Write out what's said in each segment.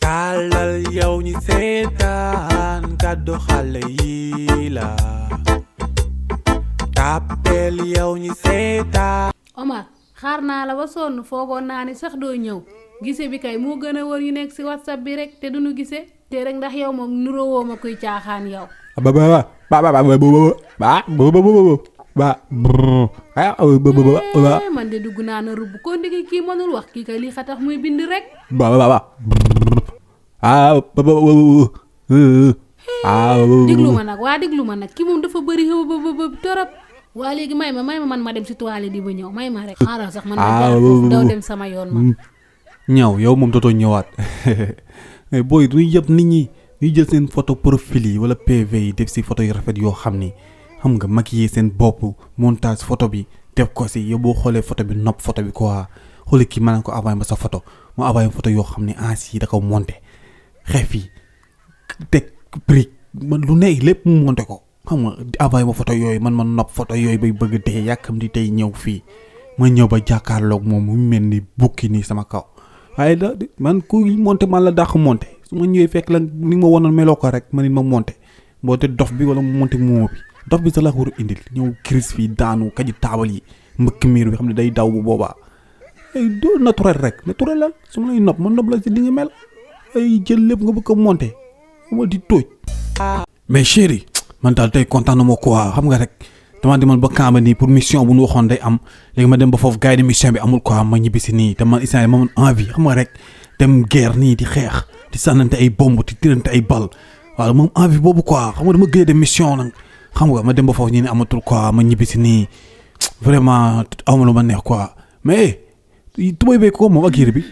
tàllal yow ñi seetaan kàddu xale yi la tàppeel yow ñi seetaan. Omar xaar naa la ba sonn foogoon naa ni sax doo ñëw gise bi kay moo gën a wër yu nekk ci WhatsApp bi rek te duñu gise te rek ndax yow moom nuróowoo ma kuy caaxaan yow. Man de dugg naa na rubb ko ndigi kii mënul wax kii kay lii xatax muy bind rek. Diglu ma nag kii moom dafa bëri ba torop. waa léegi may ma man ma dem ci toilette di ba ñëw may ma rek xaaral sax man ma jaar foofu daw dem sama yoon ma ñëw yow moom dootoo ñëwaat mais booy duñu yëpp nit ñi ñuy jël seen photo profil yi wala PV yi def ci photo yu rafet yoo xam ni xam nga maquiller seen bopp montage photo bi def ko ci yow boo xoolee photo bi nopp photo bi quoi xooli kii maanaam ko envoyé ma sa photo mu envoyé photo yoo xam ne yi da ko monté xeef yi teg brique man lu ne lépp mu monté ko xam nga envoyé ma photo yooyu man ma nopp photo yooyu bay bëgg dee yàkkam di tey ñëw fii ma ñëw ba jàkkaarloog moom mu mel ni bukki nii sama kaw waaye da man ku monté man la dàq monté su ma ñëwee fekk la ni ma wonoon meloo ko rek man it ma monté boo te dof bi wala mu monté moo bi dof bi sax laa ko war a indil ñëw crise fii daanu kaji taabal yi mbëkk miir bi xam ne day daw bu boobaa ay doo naturel rek naturel la su ma lay nopp ma nopp la si di nga mel ay jël lépp nga bëgg a monté ma di tóoj mais chéri man daal tey kontaan na ma quoi xam nga rek dama demoon ba Kamba nii pour mission bu ñu waxoon day am léegi ma dem ba foofu gars yi mission bi amul quoi ma ñibbisi nii te man instant ma amoon envie xam nga rek dem guerre nii di xeex di sànnante ay bomb di tirante ay bal waaw moom envie boobu quoi xam nga dama gëj dem mission nag xam nga ma dem ba foofu ñu ne amatul quoi ma ñibbisi nii vraiment awma lu ma neex quoi mais tubay bee ko moom ak yére bi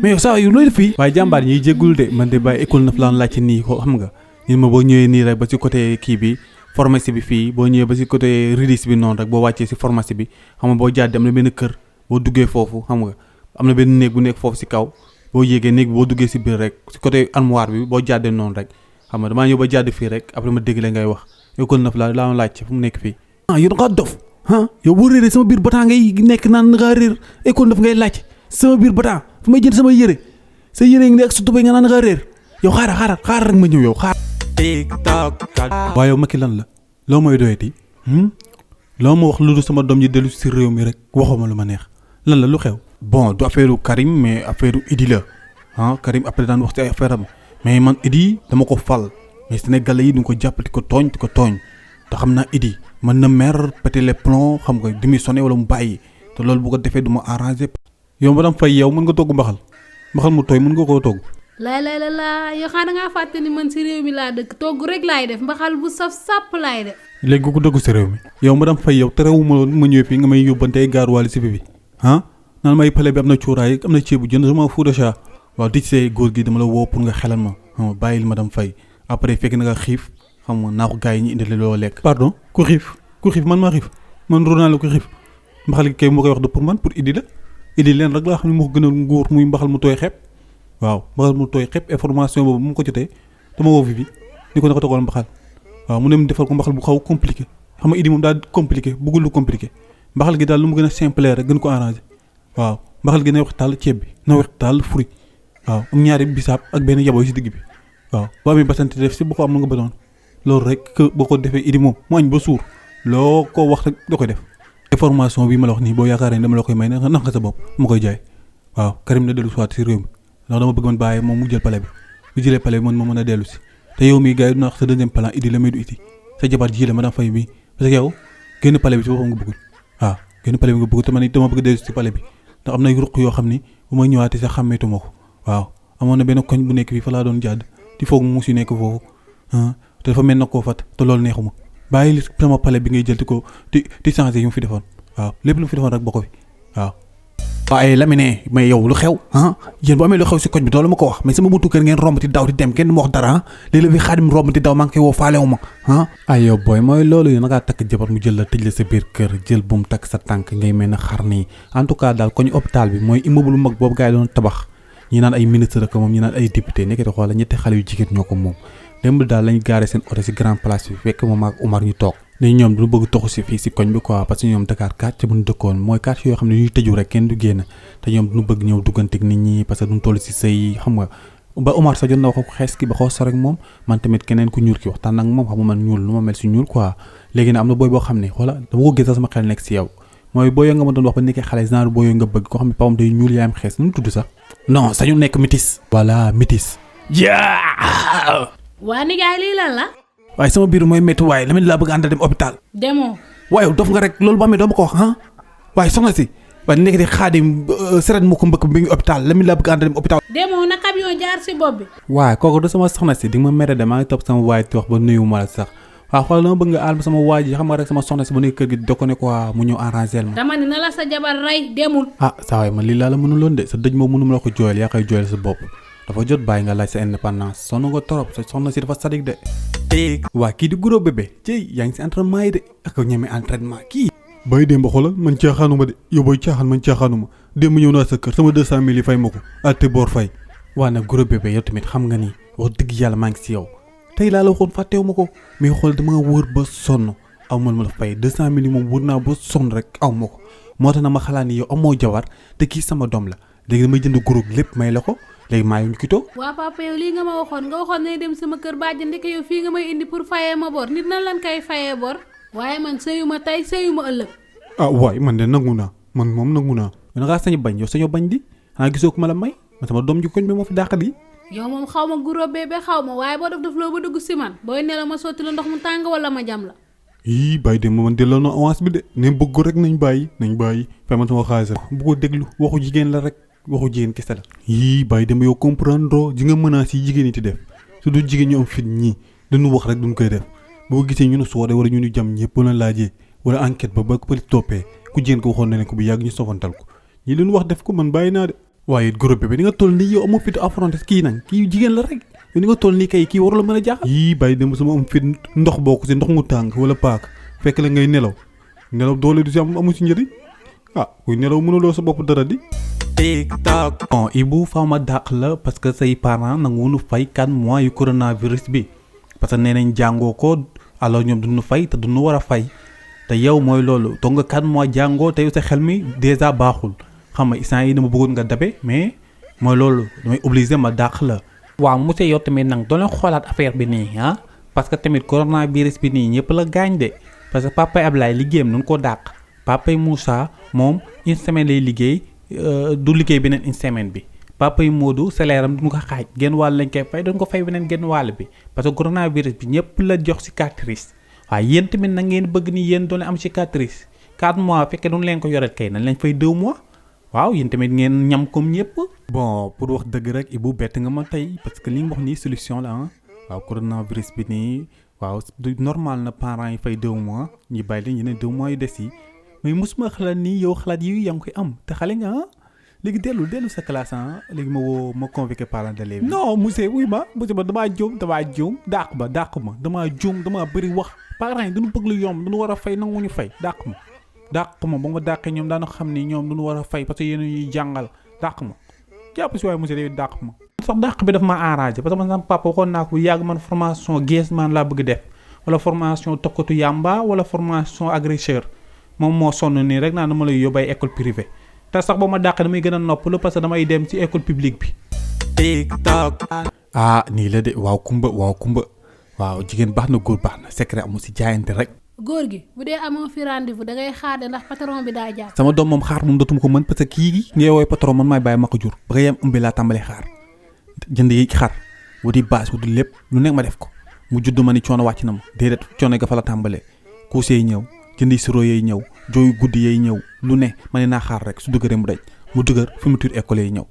mais yow saa yu looy def fii. waaye jàmbaar ñiy jéggul de man de bàyyi école na fa laan laajte nii ko xam nga. ñun ma boo ñëwee nii rek ba ci côté kii bi pharmacie bi fii boo ñëwee ba ci côté ridis bi noonu rek boo wàccee ci pharmacie bi xam nga boo jàddee am na benn kër boo duggee foofu xam nga am na benn néeg bu nekk foofu ci kaw boo yéegee néeg bi boo duggee ci biir rek ci côté armoire bi boo jàddee noonu rek xam nga damaa ñëw ba jàdd fii rek après ma dégg la ngay wax yow kon na fa laa ma laajte fu mu nekk fii. yow da ngaa dof yow boo réeree sama biir bataa ngay nekk naan nga réer école daf ngay laajte sama biir bataa fu may jënd sama yére sa yére ngi nekk sa tubay nga naan nga réer yow xaaral rek ma ñëw yow xaar. waaye yow Macky lan la loo may doyati loo ma wax lu dul sama doom ji dellu ci réew mi rek waxuma lu ma neex lan la lu xew. bon du affaire Karim mais affaire Idi la Karim après daan wax ci ay affaire am mais man Idi dama ko fal mais Sénégalais yi du ko jàpp di ko tooñ te xam naa Idi mën na mer péter les plombs xam nga démissionner wala mu bàyyi te loolu bu ko defee du ma arrangé. yow madame Faye yow mën nga togg mbaxal mu tooy mën nga koo togg. laa yoo xam ne dangaa fàtte ni man ci réew mi laa dëkk togg rek laay def mbaxal bu saf sàpp laay def. léegi ku dëggu ci réew mi. yow madame Faye yow terewuma ma ñëwee fii nga may yóbbante ay gaaruwaale ci bi naan may pale bi am na cuuraay am na ceebu jën sama fou de chat waaw di see góor gi dama la woo pour nga xelal ma bàyyil madame Faye après fekk na nga xiif xam nga naa ko gars yi ñu indi loo lekk. pardon ku xiif man maa xiif man Ronaldo ku xiif mbaxal gi kay moo koy wax de pour man pour Idi la Idi leen rek laa xam ne moo ko gën a nguur muy mbaxal mu tooy xepp waaw mbaxal mu tooy xepp information boobu mu ko jotee dama woo fi ni ko naka toogal mbaxal waaw mu dem defal ko mbaxal bu xaw compliqué xam nga Idi moom daal compliqué bëggul lu compliqué mbaxal gi daal lu mu gën a simple rek gën ko arrangé waaw mbaxal gi na wax taal ceeb bi na wax taal fruit waaw am ñaari bisaab ak benn yaboy ci digg bi waaw boo amee basante def ci boo ko am na nga bëggoon loolu rek boo ko defee Idi moom mu añ ba suur loo ko wax rek da koy def. information bi ma la wax nii boo yaakaaree dama la koy may nax nga sa bopp ma koy jaay waaw Karim na dellu si waat ci réew mi ndax dama bëgg man bàyyi moom mu jël palais bi bu jëlee palais bi man ma mën a dellu si te yow mii gars yi dina wax sa deuxième plan Idi la may du iti sa jabar ji la madame Faye mii parce que yow génn palais bi ci boppam nga bëggul waaw génn palais bi nga bëggul te man dama bëgg dellu si palais bi ndax am na ruq yoo xam ni bu ma ñëwaatee sax xàmmeetuma ko waaw amoon na benn koñ bu nekk fii fa laa doon jàdd di foog mu si nekk foofu te dafa mel na koo fat te loolu neexuma bàyyi sama palais bi ngay jël di changé yu mu fi defoon waaw lépp lu mu fi defoon rek bokk fi waaw. waaye Lamine mais yow lu xew yéen bu amee lu xew si koñ bi doolu ma ko wax mais sama buntu kër ngeen romb ti daw di dem kenn du ma wax dara léeg-léeg bi Xaadim romb ti daw maa ngi koy woo faalewu ma ay yow booy mooy loolu yéen ngaa takk jabar mu jël la tëj la sa biir kër jël bu mu takk sa tànk ngay mel ne xar nii en tout cas daal koñ hôpital bi mooy immeuble mag boobu gars yi doon tabax ñi naan ay ministre ak moom ñi naan ay député nekkati xoola ñetti xale yu jigéen ñoo ko moom démb daal lañ gaare seen oto si grand place bi fekk moom ak Omar ñu toog ni ñoom du bëgg toxu si fii si koñ bi quoi parce que ñoom Dakar quartier bu ñu dëkkoon mooy quartier yoo xam ne ñuy tëju rek kenn du génn te ñoom duñu bëgg ñëw dugganteeg nit ñi parce que duñu toll si sëy xam nga ba Omar sa jot na wax ko xees ki ba xaw sa rek moom man tamit keneen ku ñuul ki waxtaan ak moom xam nga man ñuul lu ma mel si ñuul quoi léegi nag am na booy boo xam ne xoola dama ko gis sama xel nekk si yow mooy booyoo nga ma doon wax ba nekkee xale genre booyoo nga bëgg koo xam ne papam day ñuul yaayam xees nu mu tudd sax non sañu nekk métis voilà métis yaa waa nijaay lii lan la. waaye sama biir mooy métti waaye Lamine laa bëgg ànd dem hôpital demoo. waaye dof nga rek loolu ba amee doo ma ko wax ah waaye soxna si waaye nekk di xaadim seret mu ko mbëkk bi ngi hôpital Lamine laa bëgg ànd dem hôpital demoo na camion jaar si bopp bi. waaye kooku du sama soxna si di nga ma mere de maa ngi topp sama waay di wax ba nuyu ma la sax waaw xoolal dama bëgg nga aal sama waay ji xam nga rek sama soxna si ba nekk kër gi doo ko ne quoi mu ñëw arrangé ma dama ni na la sa jabar rey demul. ah saa waay man lii laa la mënuloon de sa dëj moom mënuma la ko jooyal yaa koy jooyal sa bopp dafa jot bàyyi nga laaj sa indépendance sonn nga trop sa soxna si dafa sadik de waa kii di gros bébé ci yaa ngi si entraînement yi de ak ñeme entraînement kii bay démb xoolal man caaxaanuma de yow booy caaxaan man caaxaanuma démb ñëw naa sa kër sama 200 000 yi fay ma ko atte boor fay waa nag gros bébé yow tamit xam nga ni wax dëgg yàlla maa ngi si yow tey laa la waxoon fàttewu ma ko mais xool dama wër ba sonn aw man ma la fay 200 000 yi moom wër naa ba sonn rek aw ma ko moo tax na ma xalaat ni yow amoo jabar te kii sama doom la léegi damay jënd gros lépp may la ko léegi maa ngi kitoo waa papa yow lii nga ma waxoon ne dem sama kër bàjj ndeke yow fii nga may indi pour fayee ma bor nit nan lan kay fayee bor waaye man sëyuma tey sëyuma ëllëg. ah waay man de nangu naa man moom nangu naa da ngaa sañ bañ yow sañoo bañ di xanaa gisoo ko ma la may man sama doom ji koñ bi moo fi dàq di. yow moom xaw ma guro bébé xaw ma waaye boo def loo ba dugg si man booy nelaw ma sotti la ndox mu tàng wala ma jam la. yii bàyyi de man delloo na avance bi de ne bëgg rek nañ bàyyi fay man sama xaalis bu ko déglu waxu jigéen la rek waxu jigéen kese la. yii bàyyi dem yow comprendre ji nga menace yi jigéen yi di def su du jigéen ñu am fit ñii dañu wax rek duñ koy def boo gisee ñu ne soode wala ñu ñu jam ñëpp la laajee wala enquête ba pëli toppee ku jigéen ko waxoon na ne ko bu yàgg ñu sofantal ko ñi leen wax def ko man bàyyi naa de waaye groupe bi di nga toll nii yow amoo fit affronté kii nag kii jigéen la rek yow ni nga toll nii kay kii waru la mën a jaaxal. yii bàyyi dem sama am fit ndox bokk si ndox mu tàng wala paak fekk la ngay nelaw doole du si am amu si njëriñ ah kuy nelaw mënuloo sa bopp dara di. TikTok. bon Ibou faaw ma dàq la parce que say parents nanguwuñu fay 4 mois yu coronavirus bi parce que nee nañ jàngoo ko alors ñoom duñu fay te duñu war a fay te yow mooy loolu toog nga 4 mois jàngoo te yow sa xel mi déjà baaxul xam nga instant yi dama bëggoon nga dabe mais mooy loolu damay obligé ma dàq la. waaw monsieur yow tamit nag doo leen xoolaat affaire bi nii ah parce que tamit coronavirus bi nii ñëpp la gaañ de parce que papa Ablaye liggéeyam nu ko dàq papa Moussa moom une semaine lay liggéey du liggéey beneen une semaine bi papa Modou salaire am duñu ko xaaj genn wàll lañ koy fay duñ ko fay beneen genn wàll bi parce que coronavirus bi ñëpp la jox cicatrice waaye yéen tamit na ngeen bëgg ni yéen doon am cicatrice 4 mois fekkee duñ leen ko yoreel kay nañ lañ fay 2 mois. waaw yéen tamit ngeen ñam comme ñëpp. bon pour wax dëgg rek Ibou bett nga ma tey parce que li nga wax nii solution la ah waaw coronavirus bi nii waaw du normal na parents yi fay 2 mois ñi bàyyi leen yeneen 2 mois yu des yi mais mosuma xalaat nii yow xalaat yi yaa ngi koy am te xale nga ah léegi dellu sa classe ah léegi ma convoqué parents d'élèves. non monsieur wuy ma damaa juum dàq ma damaa juum damaa bëri wax parents yi duñu bëgg lu yomb duñu war a fay nanguñu fay dàq ma ba ma dàqee ñoom daana xam ni ñoom duñu war a fay parce que yéen ñuy jàngal dàq ma jàpp si waaye monsieur David dàq ma sax dàq bi daf ma arrangé parce que man sama papa waxoon naa ko yàgg man formation guet-man laa bëgg def wala formation tokkatu yàmba wala formation agresseur moom moo sonn nii rek naa dama lay yóbbay école privée te sax ba ma dàqee damay gën a noppalu parce que damay dem ci école publique bi. TikTok. ah nii la de waaw kumba waaw jigéen baax na góor baax na secret amul si jaayante rek. góor gi bu dee amoo fi rendez-vous da ngay xaar de ndax patron bi daa jaar. sama doom moom xaar moom dootuma ko mën parce que kii ngay woowee patron man maay bàyyi ma ko jur ba nga yem ëmbi laa tàmbalee xaar jënd yi xaar wuti bâche wuti lépp lu nekk ma def ko mu judd ma ni coono wàcc na ma déedéet coono ga fa la tàmbalee couche yi ñëw jëndi siro yi ñëw jooyu guddi yi ñëw lu ne ma ne naa xaar rek su dëgëree mu daj mu dëgër fermeture école yi ñëw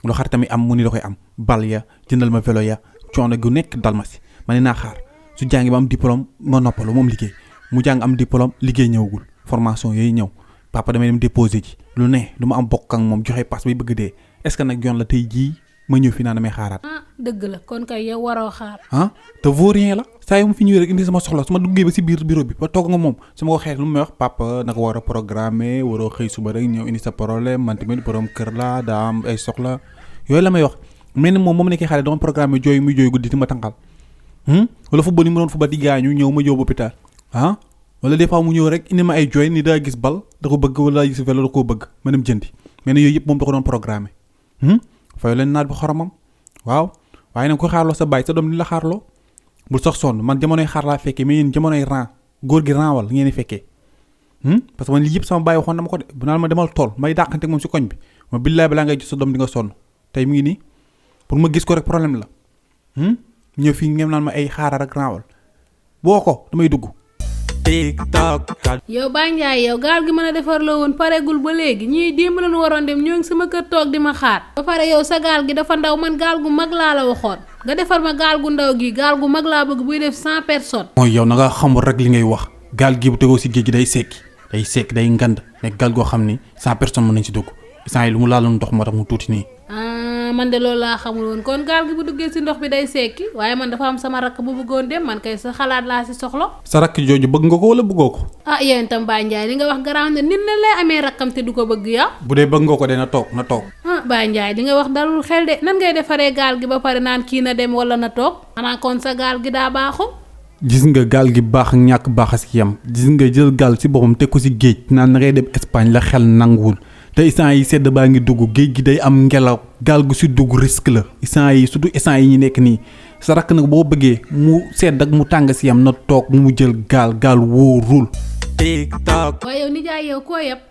lu xar tamit am mu ni da koy am bal ya jëndal ma vélo ya coono gu nekk dal ma si ma ne naa xaar su jàngi ba am diplôme ma noppalu moom liggéey mu jàng am diplôme liggéey ñëwagul formation yooyu ñëw papa damay dem déposer ji lu ne lu ma am bokk ak moom joxe passe bay bëgg dee est-ce que nag yoon la tey jii ma ñëw fi naan damay xaaraat. ah dëgg la kon kay yow waroo xaar. ah te vaut rien la saa yu ma fi ñëwee rek indi sama soxla su ma duggee ba si biir bureau bi ba toog nga moom su ma ko xeex lu may wax papa naka war a programmer waroo xëy suba rek ñëw indi sa problème man tamit borom kër la daa am ay soxla yooyu la may wax mel ni moom nekkee xale dama programmer jooy guddi ti ma tànqal wala football yi mu doon football di gaañu ñëw ma jóob hôpital ah wala des fois mu ñëw rek indi ma ay jooy ni daa gis bal da ko bëgg wala daa gis vélo da koo bëgg ma dem jëndi mais ne yooyu yëpp moom da ko doon programmé fay leen naat bi xoromam waaw waaye nag ko xaarloo sa baay sa doom ni la xaarloo bul sax sonn man jamonoy xaar laa fekkee mais yéen jamonoy ran góor gi ran wal ngeen di fekkee parce que man lii yëpp sama baay waxoon na ma ko de bu naan ma demal tool may dàqante moom si koñ bi ma billaay balaa ngay gis sa doom di nga sonn tey mi ngi nii pour ma gis ko rek problème la ñëw fii ngeen naan ma ay xaaral ak ran wal boo ko damay dugg. TikTok. yow Baye Ndiaye yow gaal gi mën a defar la woon pareegul ba léegi ñii démb lañu waroon dem ñoo ngi sama kër toog di ma xaar. ba pare yow sa gaal gi dafa ndaw man gaal gu mag laa la waxoon nga defar ma gaal gu ndaw gi gaal gu mag laa bëgg buy def 100 personnes. mooy yow na nga xamul rek li ngay wax gaal gi bu tegoo si géej gi day sekki day ngand nekk gaal goo xam ni 100 personnes mën nañ si dugg instant yi lu mu laaloon ndox moo tax mu tuuti nii. man de loolu laa xamul woon kon gaal gi bu duggee si ndox bi day sekki waaye man dafa am sama rakk bu bëggoon dem man kay sa xalaat laa si soxla. sa rakk jooju bëgg nga ko wala bëggoo ko. yéen itam Baye Ndiaye li nga wax garaaw na nit na lay amee rakkam te du ko bëgg ya bu dee bëgg nga ko de na toog. Baye Ndiaye li nga wax dalul xel de nan ngay defaree gaal gi ba pare naan kii na dem wala na toog xanaa kon sa gaal gi daa baaxul. gis nga gaal gi baax ñàkk baax a si yam gis nga jël gaal si boppam teg ko si géej naan na ngay dem Espagne la xel nanguwul te instant yi sedd baa ngi dugg géej gi day am ngelaw gaal gu si dugg risque la instant yi surtout instant yi ñu nekk nii sa rakk nag boo bëggee mu sedd ak mu tàng si yam na toog mu jël gaal wóorul. TikTok. waaye yow nijaay yow koo yëpp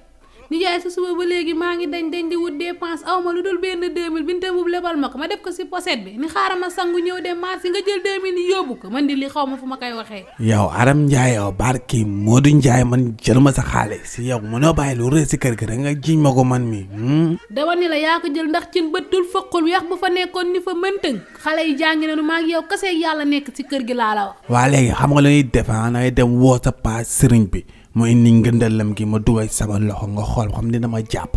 nijaay sa suba ba léegi maa ngi dañ di wut dépense aw ma lu dul benn 2000 binte bu lebal ma ko ma def ko si pochette bi ni xaaral ma sangu ñëw dem marché nga jël 2000 yi yóbbu ko man di li xaw ma fu ma koy waxee. yow Aram Ndiaye yow barki Modou Ndiaye man jël ma sa xaalis yow mënoo bàyyi lu rëy si kër gi rek nga jiñ ma ko man mi. dama ni la yaa ko jël ndax cin bëttul fëqul yax bu fa nekkoon ni fa mëntëng xale yi jàngi nañu maa ngi yow kase yàlla nekk si kër gi laa la wax. waa léegi xam nga lu ñuy def ngay dem woo sa paas sëriñ bi mu indi ngëndalam gi ma dugal sama loxo nga xool xam ne dama jàpp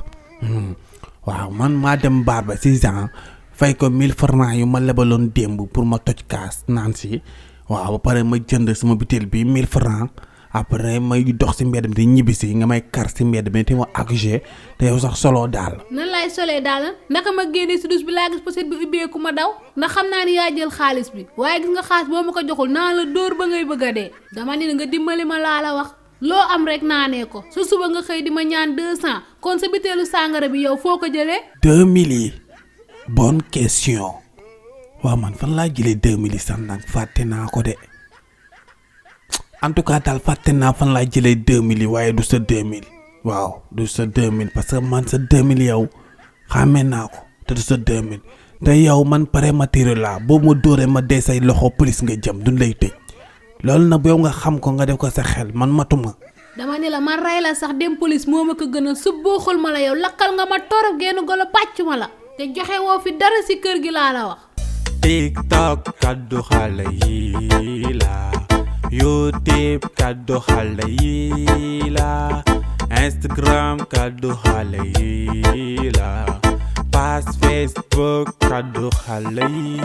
waaw man maa dem baar ba 6 ans fay ko 1000 francs yu ma lebaloon démb pour ma toj kaas naan si waaw ba pare ma jënd sama butéel bi 1000 francs après may dox si mbedd mi di ñibbisi nga may kar si mbedd mi te ma accouché te yow sax solo daal. nan laay solee daal naka ma génnee si douche bi laa gis pochette bi ubbeeku ma daw ndax xam naa ni yaa jël xaalis bi waaye gis nga xaalis boo ma ko joxul naa la dóor ba ngay bëgg a dee dama ni nga dimbali ma laa la wax. loo am rek naanee ko su suba nga xëy di ma ñaan 200 kon sa biteelu sàngara bi yow foo ko jëlee. 2000 yi bonne question waaw man fan laa jëlee 2000 yi sax nag fàtte naa ko de en tout cas daal fàtte naa fan laa jëlee 2000 yi waaye du sa 2000 waaw du sa 2000 parce que man sa 2000 yow xàmmee naa ko te du sa 2000 te yow man prématuré laa boobu ma dóoree ma dee say loxo police nga jëm duñ lay tëj. loolu nag yow nga xam ko nga def ko sa xel man matuma. dama ni la man rey la sax dem police moo ma ko gën a subbooxul ma la yow lakkal nga ma torop genn golo pàcc ma la te joxe woo fi dara si kër gi laa la wax. TikTok kaddu xale yi la YouTube kaddu xale yi la Instagram kaddu xale yi la page Facebook kaddu xale yi